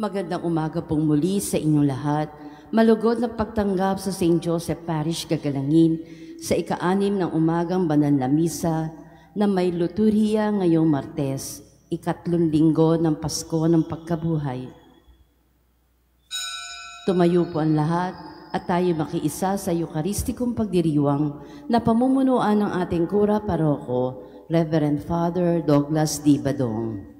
Magandang umaga pong muli sa inyong lahat. Malugod na pagtanggap sa St. Joseph Parish, Gagalangin sa ika-6 ng umagang banal na misa na may luturhiya ngayong Martes, ikatlong linggo ng Pasko ng Pagkabuhay. Tumayo po ang lahat at tayo makiisa sa Eucharistikong pagdiriwang na pamumunuan ng ating Kura Paroko, Reverend Father Douglas D. Badong.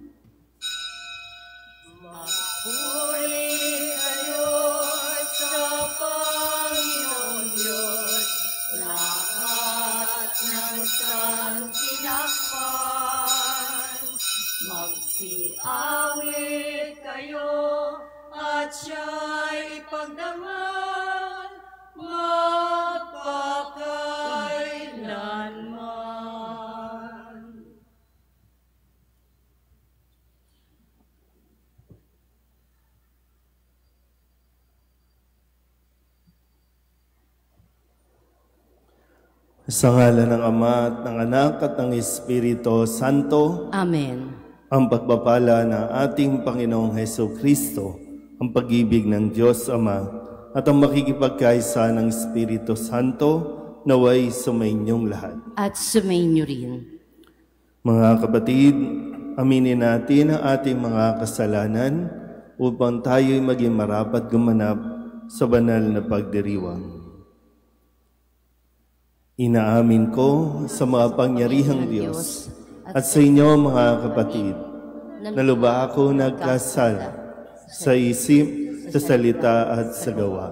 Magsiawit kayo at siya'y ipagdangal magpakailanman. Sa ngalan ng Ama at ng Anak at ng Espiritu Santo. Amen. Ang pagpapala ng ating Panginoong Hesukristo, ang pag-ibig ng Diyos Ama, at ang makikipagkaisa ng Espiritu Santo naway sumainyong lahat. At sumainyo rin. Mga kapatid, aminin natin ang ating mga kasalanan upang tayo'y maging marapat gumanap sa banal na pagdiriwang. Inaamin ko sa mga pangyarihang Diyos at sa inyo mga kapatid, na lubha ako nagkasala sa isip, sa salita at sa gawa,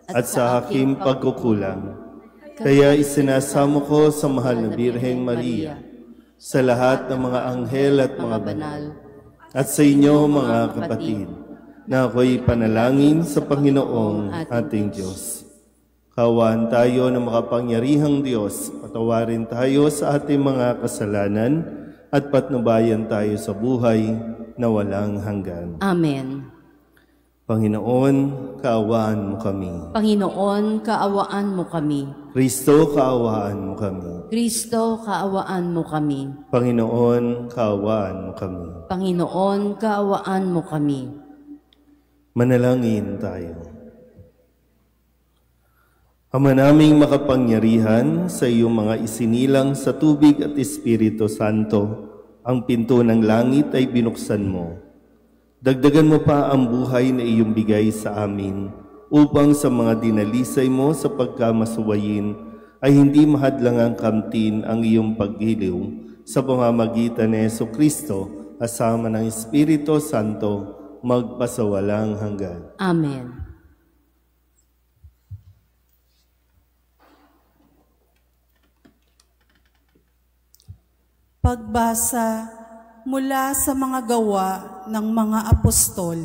at sa aking pagkukulang. Kaya isinasamo ko sa mahal na Birheng Maria, sa lahat ng mga anghel at mga banal, at sa inyo mga kapatid, na ako'y panalangin sa Panginoong ating Diyos. Kaawaan tayo ng makapangyarihang Diyos, patawarin tayo sa ating mga kasalanan at patnubayan tayo sa buhay na walang hanggan. Amen. Panginoon, kaawaan mo kami. Panginoon, kaawaan mo kami. Kristo, kaawaan mo kami. Kristo, kaawaan mo kami. Panginoon, kaawaan mo kami. Panginoon, kaawaan mo kami. Manalangin tayo. Ama naming makapangyarihan, sa iyong mga isinilang sa tubig at Espiritu Santo, ang pinto ng langit ay binuksan mo. Dagdagan mo pa ang buhay na iyong bigay sa amin, upang sa mga dinalisay mo sa pagkamasuwayin ay hindi mahadlangang kamtin ang iyong paggiliw sa pamamagitan ni Jesucristo, kasama ng Espiritu Santo, magpasawalang hanggan. Amen. Pagbasa mula sa mga gawa ng mga apostol.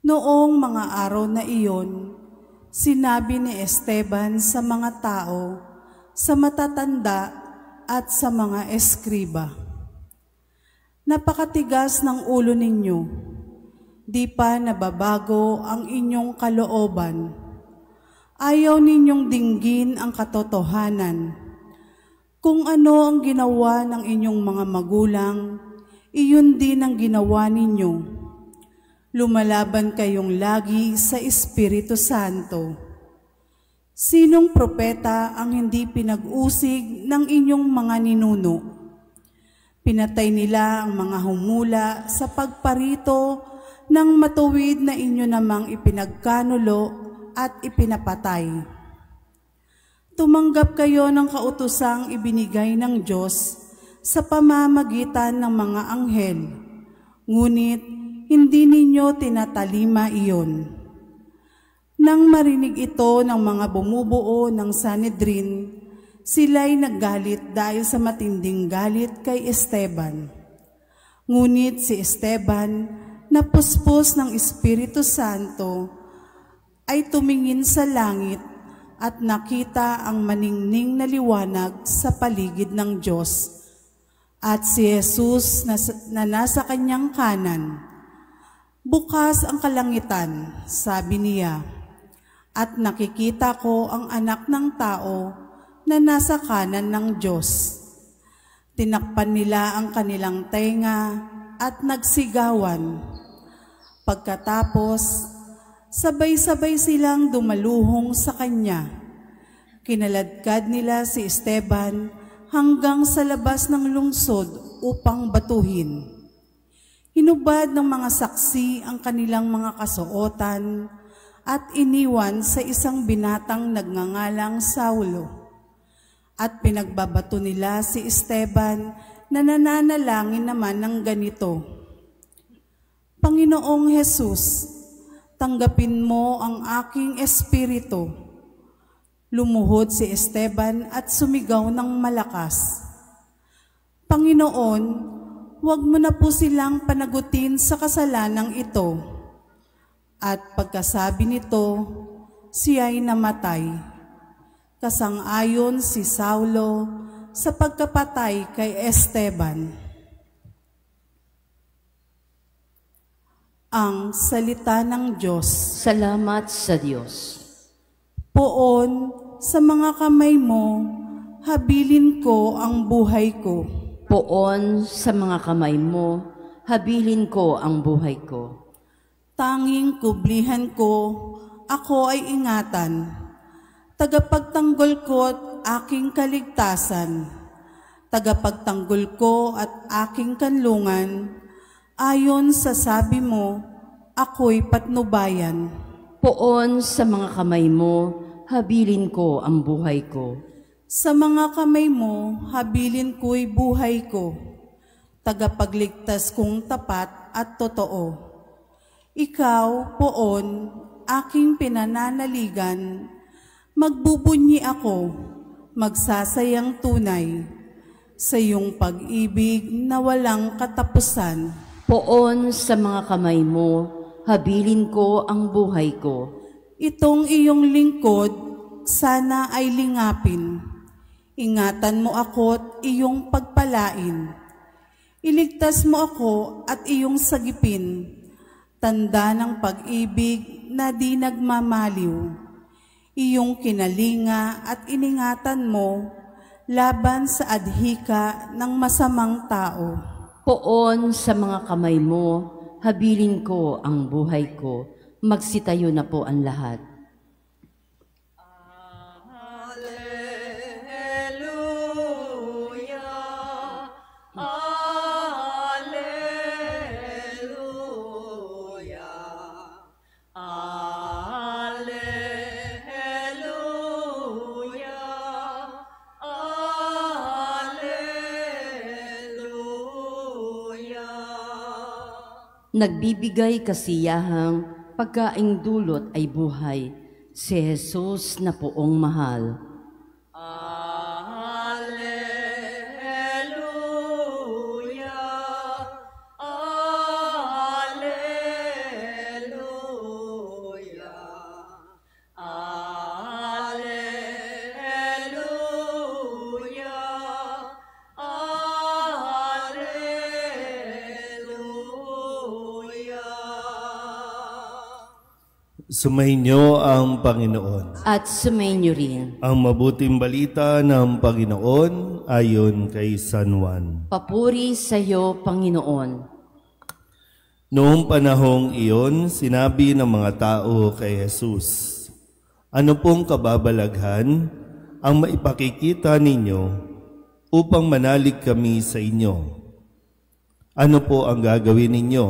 Noong mga araw na iyon, sinabi ni Esteban sa mga tao, sa matatanda at sa mga eskriba, "Napakatigas ng ulo ninyo, di pa nababago ang inyong kalooban. Ayaw ninyong dinggin ang katotohanan. Kung ano ang ginawa ng inyong mga magulang, iyon din ang ginawa ninyo. Lumalaban kayong lagi sa Espiritu Santo. Sinong propeta ang hindi pinag-usig ng inyong mga ninuno? Pinatay nila ang mga humula sa pagparito ng matuwid na inyo namang ipinagkanulo at ipinapatay. Tumanggap kayo ng kautusang ibinigay ng Diyos sa pamamagitan ng mga anghel, ngunit hindi ninyo tinatalima iyon. Nang marinig ito ng mga bumubuo ng Sanhedrin, sila'y naggalit dahil sa matinding galit kay Esteban. Ngunit si Esteban, na puspos ng Espiritu Santo, ay tumingin sa langit at nakita ang maningning na liwanag sa paligid ng Diyos, at si Jesus na nasa kanyang kanan. Bukas ang kalangitan, sabi niya, at nakikita ko ang anak ng tao na nasa kanan ng Diyos. Tinakpan nila ang kanilang tenga at nagsigawan, Pagkatapos, sabay-sabay silang dumaluhong sa kanya. Kinaladkad nila si Esteban hanggang sa labas ng lungsod upang batuhin. Hinubad ng mga saksi ang kanilang mga kasuotan at iniwan sa isang binatang nagngangalang Saulo. At pinagbabato nila si Esteban na nananalangin naman ng ganito: Panginoong Hesus, tanggapin mo ang aking espiritu. Lumuhod si Esteban at sumigaw ng malakas, Panginoon, huwag mo na po silang panagutin sa kasalanang ito. At pagkasabi nito, siya'y namatay. Kasang-ayon si Saulo sa pagkapatay kay Esteban. Ang salita ng Diyos. Salamat sa Diyos. Poon sa mga kamay mo, habilin ko ang buhay ko. Poon sa mga kamay mo, habilin ko ang buhay ko. Tanging kublihan ko, ako ay ingatan. Tagapagtanggol ko at aking kaligtasan. Tagapagtanggol ko at aking kanlungan. Ayon sa sabi mo, ako'y patnubayan. Poon sa mga kamay mo, habilin ko ang buhay ko. Sa mga kamay mo, habilin ko'y buhay ko. Tagapagligtas kong tapat at totoo. Ikaw, poon, aking pinananaligan. Magbubunyi ako, magsasayang tunay, sa iyong pag-ibig na walang katapusan. Poon sa mga kamay mo, habilin ko ang buhay ko. Itong iyong lingkod, sana ay lingapin. Ingatan mo ako't iyong pagpalain. Iligtas mo ako at iyong sagipin. Tanda ng pag-ibig na di nagmamaliw. Iyong kinalinga at iningatan mo laban sa adhika ng masamang tao. Poon sa mga kamay mo, habilin ko ang buhay ko. Magsitayo na po ang lahat. Nagbibigay kasiyahang pagkaing dulot ay buhay, si Jesus na poong mahal. Alleluia, Alleluia, Alleluia, Sumainyo ang Panginoon. At sumainyo rin. Ang mabuting balita ng Panginoon ayon kay San Juan. Papuri sa iyo, Panginoon. Noong panahong iyon, sinabi ng mga tao kay Jesus, ano pong kababalaghan ang maipakikita ninyo upang manalig kami sa inyo? Ano po ang gagawin ninyo?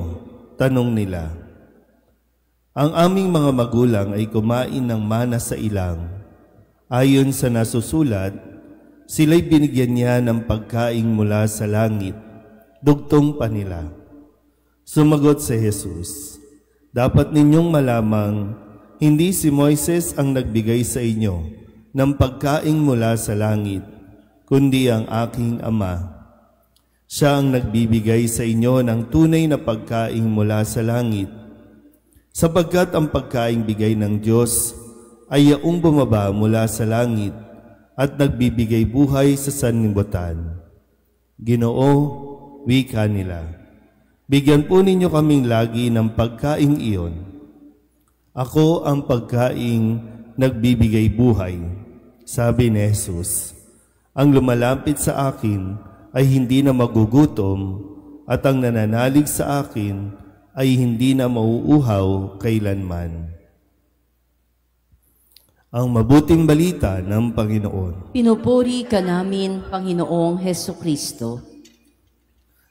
Tanong nila. Ang aming mga magulang ay kumain ng mana sa ilang. Ayon sa nasusulat, sila'y binigyan niya ng pagkaing mula sa langit. Dugtong pa nila. Sumagot si Jesus, dapat ninyong malamang, hindi si Moises ang nagbigay sa inyo ng pagkaing mula sa langit, kundi ang aking Ama. Siya ang nagbibigay sa inyo ng tunay na pagkaing mula sa langit, sapagkat ang pagkaing bigay ng Diyos ay yaong bumaba mula sa langit at nagbibigay buhay sa sanlibutan. Ginoo, wika nila, bigyan po ninyo kaming lagi ng pagkaing iyon. Ako ang pagkaing nagbibigay buhay, sabi ni Jesus. Ang lumalapit sa akin ay hindi na magugutom at ang nananalig sa akin ay hindi na mauuhaw kailanman. Ang mabuting balita ng Panginoon. Pinupuri ka namin, Panginoong Hesukristo.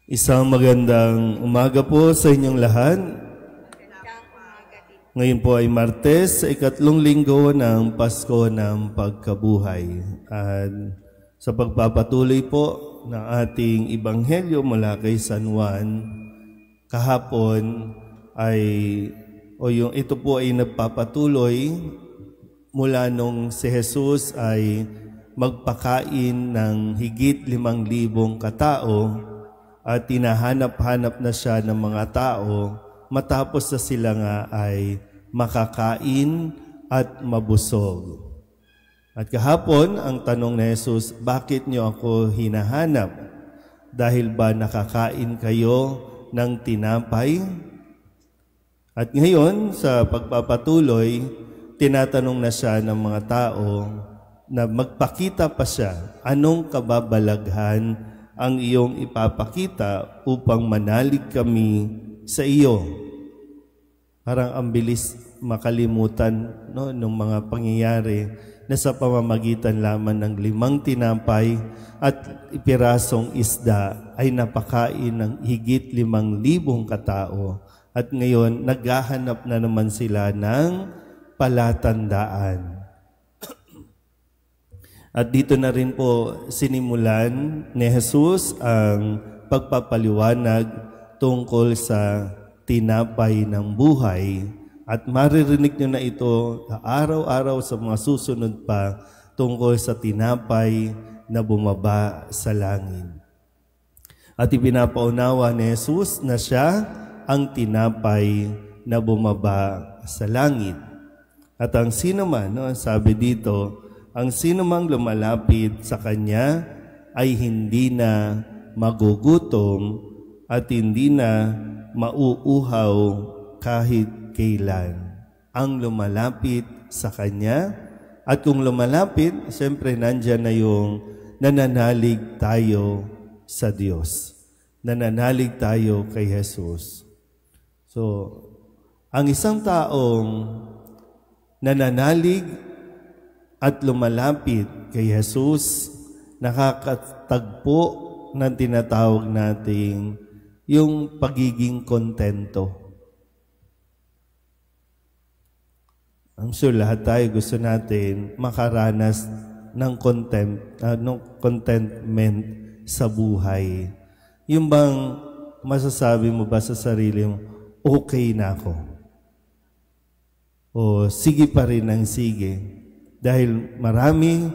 Isang magandang umaga po sa inyong lahat. Ngayon po ay Martes, sa ikatlong linggo ng Pasko ng Pagkabuhay. At sa pagpapatuloy po ng ating Ebanghelyo mula kay San Juan, kahapon ito po ay nagpapatuloy mula nung si Jesus ay magpakain ng higit 5,000 katao at tinahanap-hanap na siya ng mga tao matapos na sila nga ay makakain at mabusog. At kahapon, ang tanong ni Jesus, bakit niyo ako hinahanap? Dahil ba nakakain kayo ng tinapay? At ngayon, sa pagpapatuloy, tinatanong na siya ng mga tao na magpakita pa siya, anong kababalaghan ang iyong ipapakita upang manalig kami sa iyo? Parang ang bilis makalimutan ng mga pangyayari na sa pamamagitan lamang ng 5 tinapay at pirasong isda ay napakain ng higit 5,000 katao. At ngayon, naghahanap na naman sila ng palatandaan. At dito na rin po sinimulan ni Jesus ang pagpapaliwanag tungkol sa tinapay ng buhay. At maririnig nyo na ito araw-araw sa mga susunod pa tungkol sa tinapay na bumaba sa langit. At ipinapaunawa ni Jesus na siya ang tinapay na bumaba sa langit. At ang sino man, sabi dito, ang sino mang lumalapit sa Kanya ay hindi na magugutom at hindi na mauuhaw kahit kailan. Ang lumalapit sa Kanya, at kung lumalapit, siyempre nandyan na yung nananalig tayo sa Diyos. Nananalig tayo kay Jesus. So, ang isang taong nananalig at lumalapit kay Jesus, nakakatagpo ng tinatawag nating yung pagiging kontento. I'm sure lahat tayo gusto natin makaranas ng contentment sa buhay. Yung bang masasabi mo ba sa sarili mo, okay na ako? O sige pa rin ang sige. Dahil marami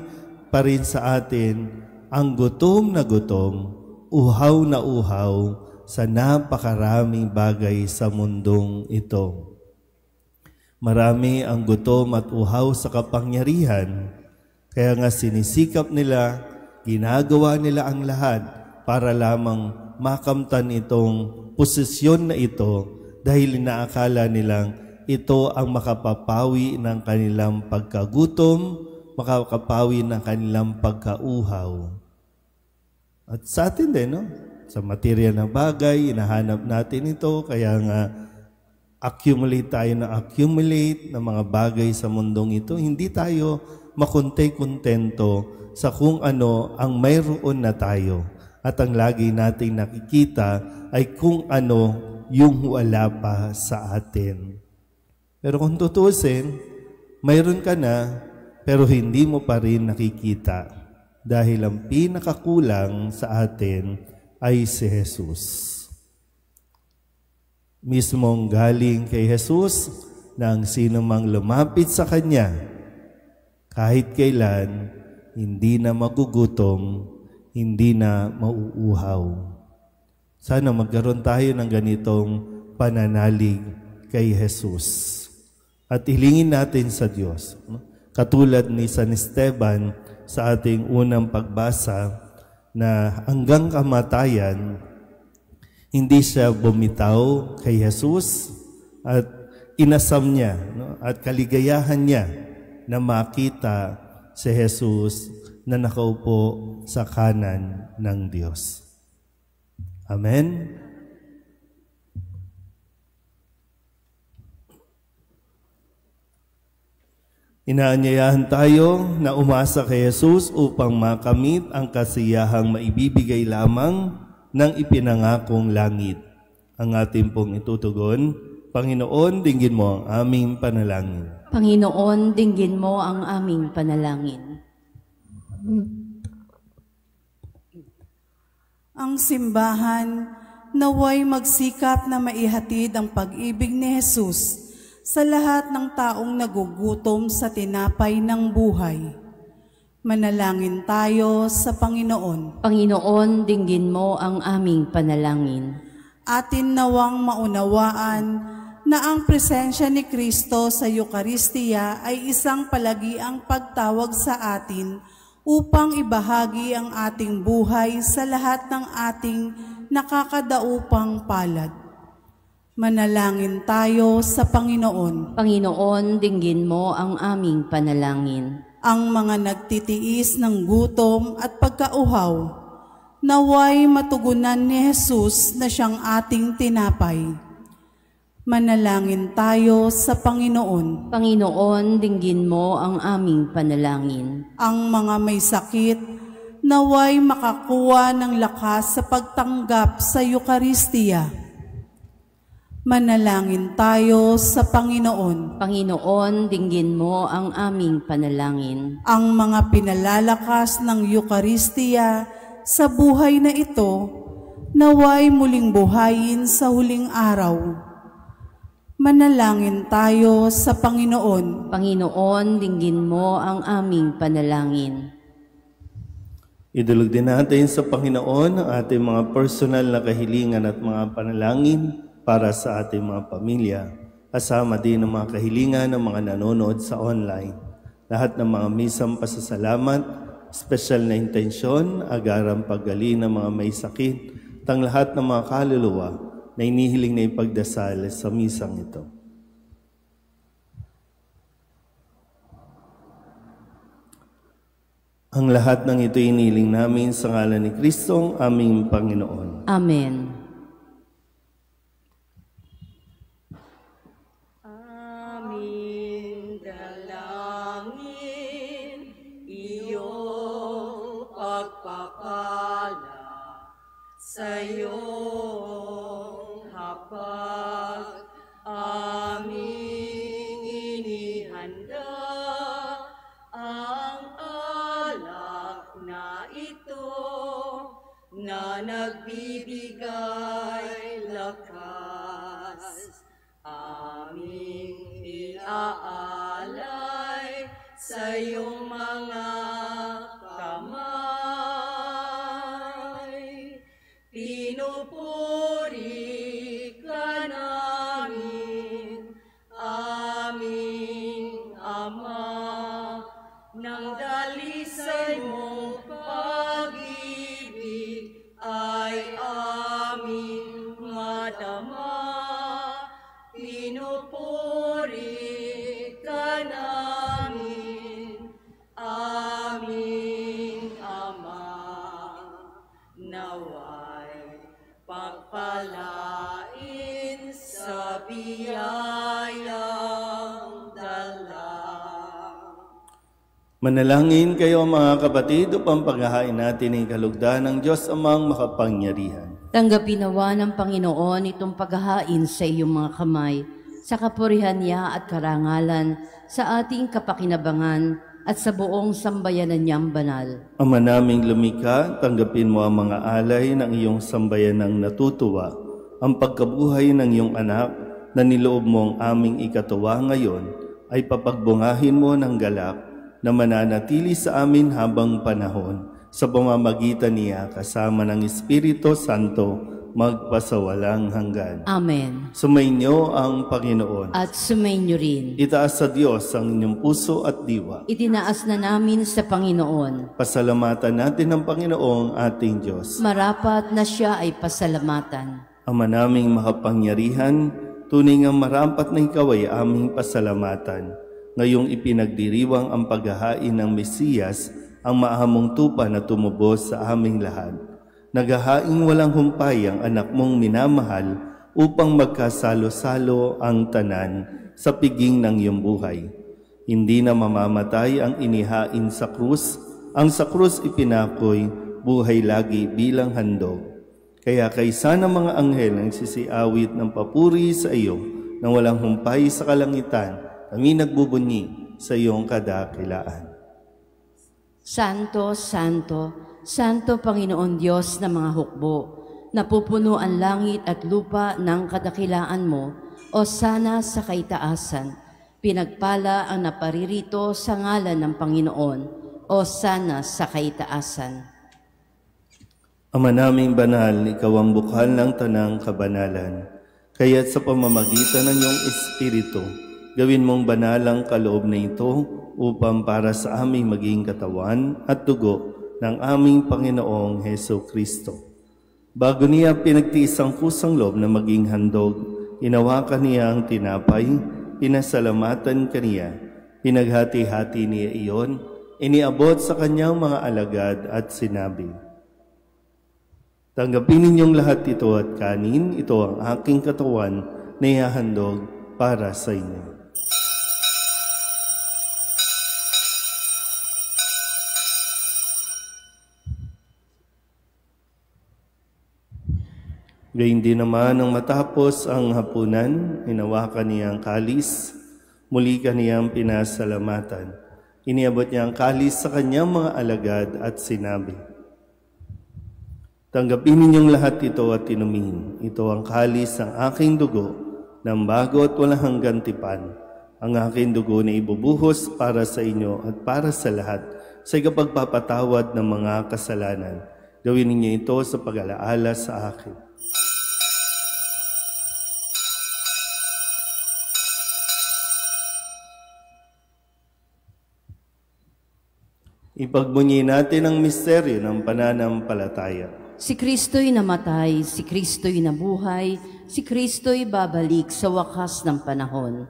pa rin sa atin ang gutom na gutom, uhaw na uhaw sa napakaraming bagay sa mundong ito. Marami ang gutom at uhaw sa kapangyarihan, kaya nga sinisikap nila, ginagawa nila ang lahat para lamang makamtan itong posisyon na ito dahil inaakala nilang ito ang makapapawi ng kanilang pagkagutom, makapapawi ng kanilang pagkauhaw. At sa atin din, sa material na bagay, hinahanap natin ito, kaya nga accumulate tayo ng mga bagay sa mundong ito. Hindi tayo makontento sa kung ano ang mayroon na tayo. At ang lagi nating nakikita ay kung ano yung wala pa sa atin. Pero kung tutusin, mayroon ka na, pero hindi mo pa rin nakikita. Dahil ang pinakakulang sa atin ay si Jesus. Mismong galing kay Jesus na ang sino mang lumapit sa Kanya, kahit kailan, hindi na magugutom, hindi na mauuhaw. Sana magkaroon tayo ng ganitong pananalig kay Jesus. At hilingin natin sa Diyos. Katulad ni San Esteban sa ating unang pagbasa na hanggang kamatayan, hindi siya bumitaw kay Jesus at inasam niya at kaligayahan niya na makita si Jesus na nakaupo sa kanan ng Diyos. Amen. Inaanyayahan tayo na umasa kay Jesus upang makamit ang kasiyahang maibibigay lamang ng ipinangakong langit. Ang ating pong itutugon, Panginoon, dinggin mo ang aming panalangin. Panginoon, dinggin mo ang aming panalangin. Ang simbahan naway magsikap na maihatid ang pag-ibig ni Jesus sa lahat ng taong nagugutom sa tinapay ng buhay. Manalangin tayo sa Panginoon. Panginoon, dinggin mo ang aming panalangin. Atin nawang maunawaan na ang presensya ni Kristo sa Eucharistia ay isang palagiang pagtawag sa atin upang ibahagi ang ating buhay sa lahat ng ating nakakadaupang palad. Manalangin tayo sa Panginoon. Panginoon, dinggin mo ang aming panalangin. Ang mga nagtitiis ng gutom at pagkauhaw, naway matugunan ni Jesus na siyang ating tinapay. Manalangin tayo sa Panginoon. Panginoon, dinggin mo ang aming panalangin. Ang mga may sakit, naway makakuha ng lakas sa pagtanggap sa Eucharistia. Manalangin tayo sa Panginoon. Panginoon, dinggin mo ang aming panalangin. Ang mga pinalalakas ng Eucharistia sa buhay na ito, naway muling buhayin sa huling araw. Manalangin tayo sa Panginoon. Panginoon, dinggin mo ang aming panalangin. Idulog din natin sa Panginoon ang ating mga personal na kahilingan at mga panalangin para sa ating mga pamilya, kasama din ang mga kahilingan ng mga nanonood sa online. Lahat ng mga misang pasasalamat, special na intensyon, agarang paggaling ng mga may sakit, at ang lahat ng mga kaluluwa na inihiling na ipagdasal sa misang ito. Ang lahat ng ito inihiling namin sa ngalan ni Kristong aming Panginoon. Amen. Aming dalangin, iyong pagpapala sa iyong hapag, aming inihanda ang alak na ito na nagbibigay lakas. Aming iaalay sa iyong mga kamay. Pinupuri ka namin, aming Ama, nang dalisay mong pag-ibig ay aming madama. Pinupuri ka namin, aming Ama, naway pagpalain sa biyayang dala. Manalangin kayo mga kapatid upang paghahain natin ang kalugdan ng Diyos amang makapangyarihan. Tanggapin nawa ng Panginoon itong paghahain sa iyong mga kamay, sa kapurihan niya at karangalan, sa ating kapakinabangan at sa buong sambayanan niyang banal. Ama naming lumikha, tanggapin mo ang mga alay ng iyong sambayanang natutuwa, ang pagkabuhay ng iyong anak na niloob mo ang aming ikatuwa ngayon, ay papagbungahin mo ng galak na mananatili sa amin habang panahon, sa pamamagitan niya kasama ng Espiritu Santo, magpasawalang hanggan. Amen. Sumainyo ang Panginoon. At sumainyo rin. Itaas sa Diyos ang inyong puso at diwa. Itinaas na namin sa Panginoon. Pasalamatan natin ang Panginoong ating Diyos. Marapat na siya ay pasalamatan. Ama naming makapangyarihan, tunay ngang marapat na ikaw ay aming pasalamatan. Ngayong ipinagdiriwang ang paghahain ng Mesiyas, ang maahamong tupa na tumubos sa aming lahat. Naghahaing walang humpay ang anak mong minamahal upang magkasalo-salo ang tanan sa piging ng iyong buhay. Hindi na mamamatay ang inihain sa krus, ang sa krus ipinakoy, buhay lagi bilang handog. Kaya kaysa ng mga anghel ang sisiawit ng papuri sa iyo, nang walang humpay sa kalangitan, kami nagbubunyi sa iyong kadakilaan. Santo, Santo, Santo Panginoon Diyos ng mga hukbo, napupuno ang langit at lupa ng kadakilaan mo, o sana sa kaitaasan. Pinagpala ang naparirito sa ngalan ng Panginoon, o sana sa kaitaasan. Ama naming banal, ikaw ang bukal ng tanang kabanalan. Kaya't sa pamamagitan ng iyong Espiritu, gawin mong banal ang kaloob na ito upang para sa aming maging katawan at dugo ng aming Panginoong Heso Kristo. Bago niya pinagtiis ang kusang loob na maging handog, inawakan niya ang tinapay, pinasalamatan kaniya, pinaghati-hati niya iyon, iniabot sa kanyang mga alagad at sinabi, "Tanggapin ninyong lahat ito at kanin, ito ang aking katawan na ihahandog para sa inyo." Gayun din naman nang matapos ang hapunan, hinawakan niya ang kalis, muli kaniyang pinasalamatan. Iniabot niya ang kalis sa kanyang mga alagad at sinabi, "Tanggapin ninyong lahat ito at inumin. Ito ang kalis ng aking dugo, ng bago at walang hanggang tipan. Ang aking dugo na ibubuhos para sa inyo at para sa lahat sa ikapagpapatawad ng mga kasalanan. Gawin ninyo ito sa pag-alaala sa akin." Ipagbunyi natin ang misteryo ng pananampalataya. Si Kristo'y namatay, si Kristo'y nabuhay, si Kristo'y babalik sa wakas ng panahon.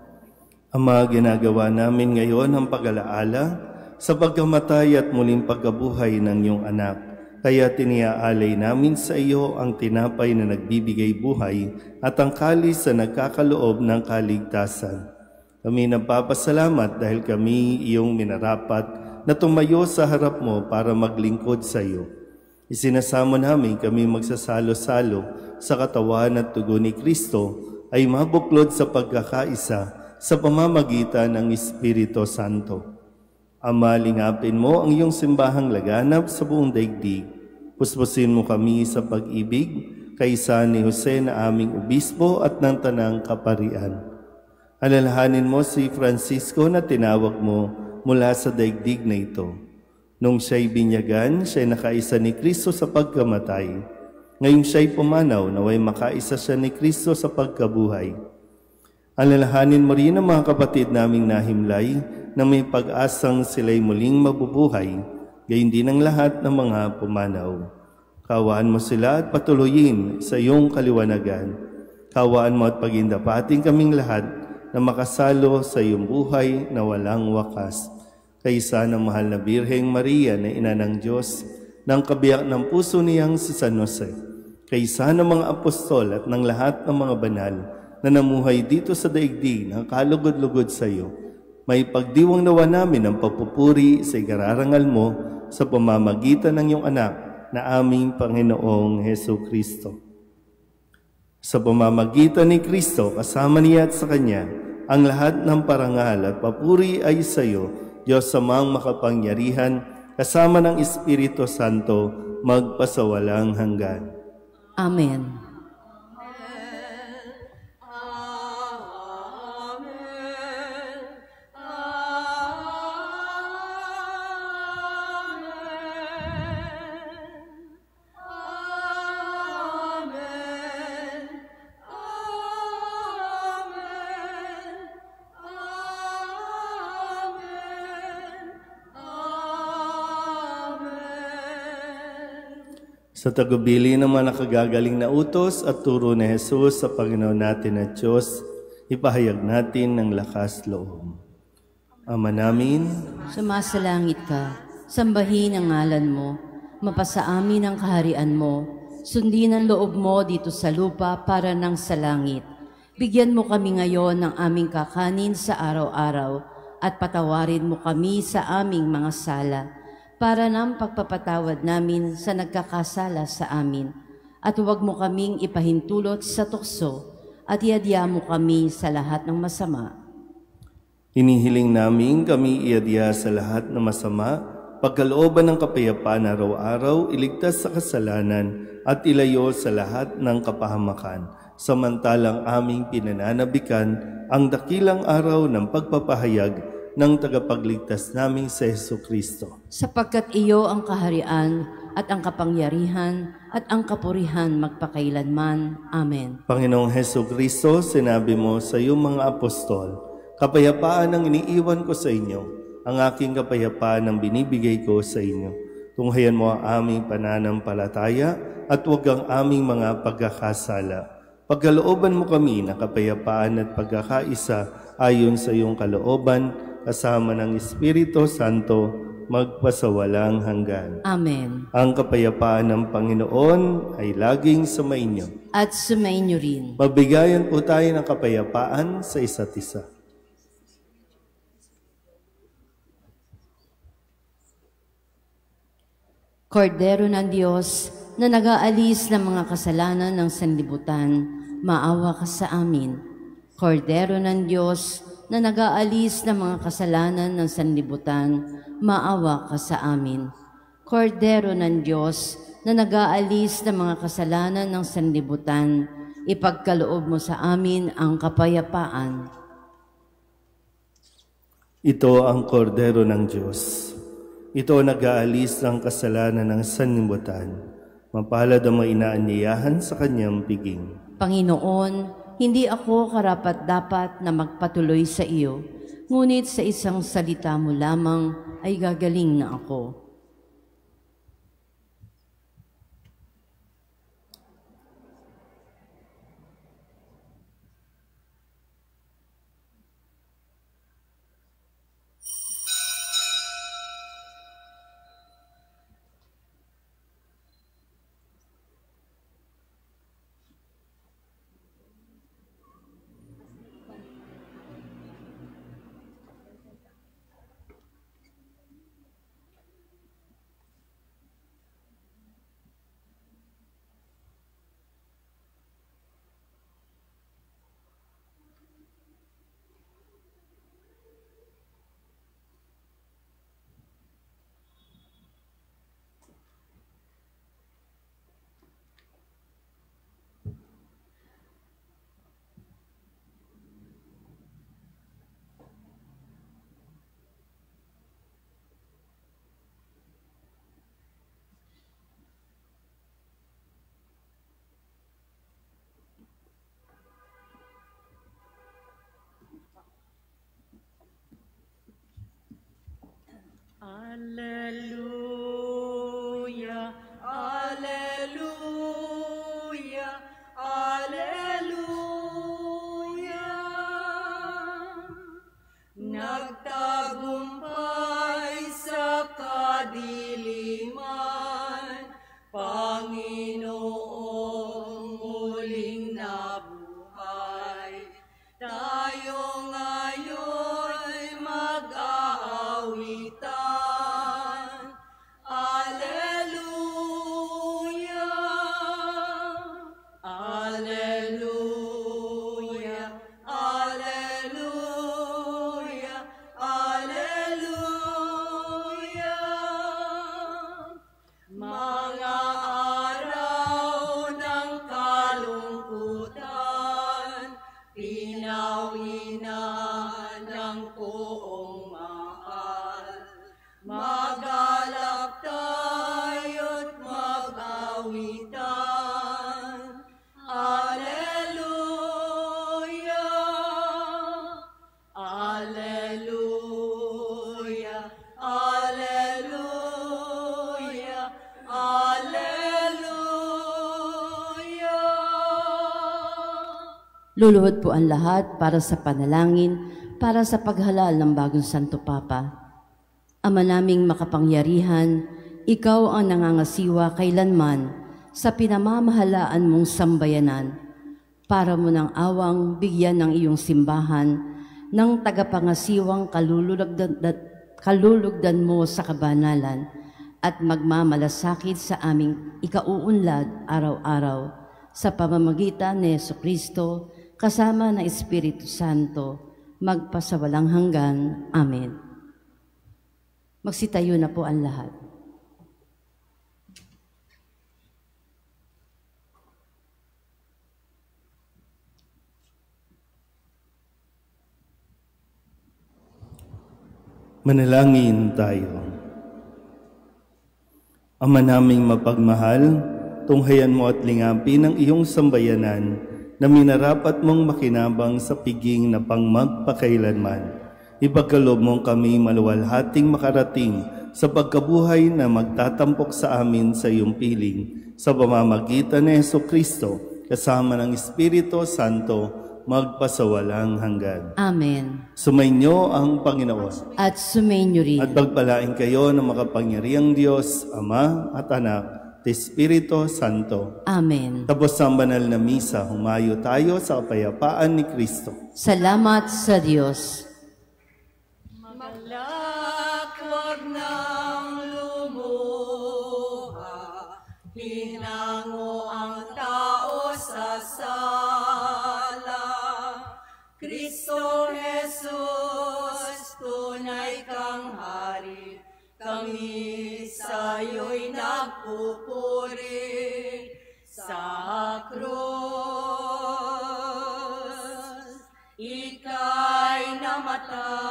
Ama, ginagawa namin ngayon ang pag-alaala sa pagkamatay at muling pagkabuhay ng iyong anak. Kaya tiniaalay namin sa iyo ang tinapay na nagbibigay buhay at ang kalis na nagkakaloob ng kaligtasan. Kami nagpapasalamat dahil kami iyong minarapat na tumayo sa harap mo para maglingkod sa iyo. Isinasamo namin kami magsasalo-salo sa katawan at dugo ni Kristo ay mabuklod sa pagkakaisa sa pamamagitan ng Espiritu Santo. Ama, lingapin mo ang iyong simbahang laganap sa buong daigdig. Puspusin mo kami sa pag-ibig kaysa ni Jose na aming obispo at ng tanang kaparian. Alalahanin mo si Francisco na tinawag mo mula sa daigdig na ito. Nung siya'y binyagan, siya'y nakaisa ni Kristo sa pagkamatay. Ngayong siya'y pumanaw, naway makaisa siya ni Kristo sa pagkabuhay. Alalahanin mo rin ang mga kapatid naming nahimlay na may pag-asang sila'y muling mabubuhay, gayon din ang lahat ng mga pumanaw. Kawaan mo sila at patuloyin sa iyong kaliwanagan. Kawaan mo at pagindapating kaming lahat na makasalo sa iyong buhay na walang wakas. Kaysa ng mahal na Birheng Maria na ina ng Diyos, ng kabiyak ng puso niyang si San Jose, kaysa ng mga apostol at ng lahat ng mga banal na namuhay dito sa daigdig ng kalugod-lugod sa iyo, may pagdiwang nawa namin ang papupuri sa ikararangal mo sa pamamagitan ng iyong anak na aming Panginoong Heso Kristo. Sa pamamagitan ni Kristo, kasama niya at sa Kanya, ang lahat ng parangal at papuri ay sa iyo, Diyos Amang makapangyarihan, kasama ng Espiritu Santo, magpasawalang hanggan. Amen. Sa tagubili ng mga nakagagaling na utos at turo ni Jesus sa Panginoon natin at Diyos, ipahayag natin ng lakas loob. Ama namin, sumasalangit ka, sambahin ang ngalan mo, mapasa amin ang kaharian mo, sundin ang loob mo dito sa lupa para nang sa langit. Bigyan mo kami ngayon ng aming kakanin sa araw-araw at patawarin mo kami sa aming mga sala, para ng pagpapatawad namin sa nagkakasala sa amin. At huwag mo kaming ipahintulot sa tukso, at iadya mo kami sa lahat ng masama. Hinihiling namin kami iadya sa lahat ng masama, pagkalooban ng kapayapaan araw-araw, iligtas sa kasalanan, at ilayo sa lahat ng kapahamakan, samantalang aming pinananabikan ang dakilang araw ng pagpapahayag ng tagapagligtas naming sa Jesucristo. Sapagkat iyo ang kaharian at ang kapangyarihan at ang kapurihan magpakailanman. Amen. Panginoong Jesucristo, sinabi mo sa iyong mga apostol, kapayapaan ang iniiwan ko sa inyo, ang aking kapayapaan ang binibigay ko sa inyo. Tunghayan mo ang aming pananampalataya at huwag ang aming mga pagkakasala. Pagkalooban mo kami na kapayapaan at pagkakaisa ayon sa iyong kalooban, kasama ng Espiritu Santo, magpasawalang hanggan. Amen. Ang kapayapaan ng Panginoon ay laging sumainyo. At sumainyo rin. Mabigayan po tayo ng kapayapaan sa isa't isa. Kordero ng Diyos na nag-aalis ng mga kasalanan ng sanlibutan, maawa ka sa amin. Kordero ng Diyos na nag-aalis ng mga kasalanan ng sanlibutan, maawa ka sa amin. Kordero ng Diyos na nag-aalis ng mga kasalanan ng sanlibutan, ipagkaloob mo sa amin ang kapayapaan. Ito ang Kordero ng Diyos. Ito ang nag-aalis ng kasalanan ng sanlibutan. Mapalad ang mga inaanyayahan sa kanyang piging. Panginoon, hindi ako karapat-dapat na magpatuloy sa iyo, ngunit sa isang salita mo lamang ay gagaling na ako. Alleluia, alleluia, alleluia. Nagtagumpay sa kadiliman, Panginoong muling nabuhay. Tayo ngayon mag-aawitan. Alleluia, alleluia, alleluia, alleluia. Mga araw ng kalungkutan, pinawi na ng poong mahal. Magalak tayo't mag-awitan. Alleluia, alleluia, alleluia, alleluia. Luluhod po ang lahat para sa panalangin, para sa paghalal ng bagong Santo Papa. Ama naming makapangyarihan, ikaw ang nangangasiwa kailanman sa pinamamahalaan mong sambayanan. Para mo ng awang bigyan ng iyong simbahan ng tagapangasiwang kalulugdan mo sa kabanalan at magmamalasakit sa aming ikauunlad araw-araw sa pamamagitan ni Jesucristo kasama ng Espiritu Santo magpasawalang hanggan. Amen. Magsitayo na po ang lahat. Manalangin tayo. Ama naming mapagmahal, tunghayan mo at lingapin ang iyong sambayanan na minarapat mong makinabang sa piging na pangmagpakailanman. Ipagkaloob mong kami maluwalhating makarating sa pagkabuhay na magtatampok sa amin sa iyong piling sa pamamagitan ni Jesucristo kasama ng Espiritu Santo magpasawalang hanggan. Amen. Sumainyo ang Panginoon. At sumainyo rin. At pagpalain kayo ng makapangyarihang Diyos, Ama at Anak, at Espiritu Santo. Amen. Tapos ang banal na misa, humayo tayo sa kapayapaan ni Kristo. Salamat sa Diyos. Maglakwag ng lumuha, hinango ang tao sa sala. Kristo Jesus, tunay kang hari, kami sa'yo'y nagpupuri sa krus. Ika'y namatay